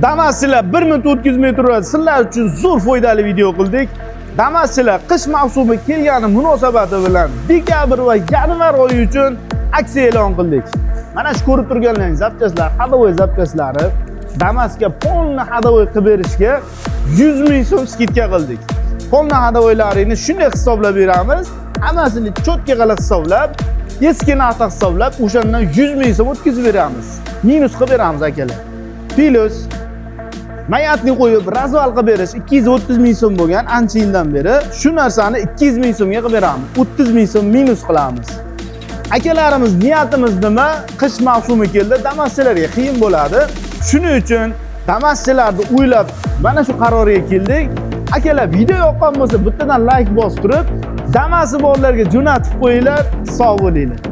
Damaschilar 1 minut 30 metr sizlar uchun zo'r foydali video qildik. Damaschilar qish mavsumi kelgani munosabati bilan dekabr va yanvar oyi uchun aksiya e'lon qildik. Mana shu ko'rib turganlaringiz zapchastlar, hadovoy zapchastlari Damasga polni hadovoy qilib berishga 100 ming so'm skidka qildik. Polni hadovoylarini shunday hisoblab beramiz. Hammasini cho'tka qilib hisoblab, eski narxda hisoblab, o'shandan 100 ming so'm o'tkazib beramiz. Minus qilib beramiz akalar. Plus mayatni qo'yib razval qilib berish 230 ming so'm bo'lgan ancha yildan beri shu narsani 200 ming so'mga qilib beramiz. 30 ming so'm minus qilamiz. Akalarimiz niyatimiz nima? Qish mavsumi keldi, Damaschilarga qiyin bo'ladi. Shuning uchun Damaschilarni o'ylab mana shu qarorga keldik. Akalar, video yoqqan bo'lsa bittadan like bosib turib, Damasi borlarga jo'natib qo'yinglar, sog' bo'linglar.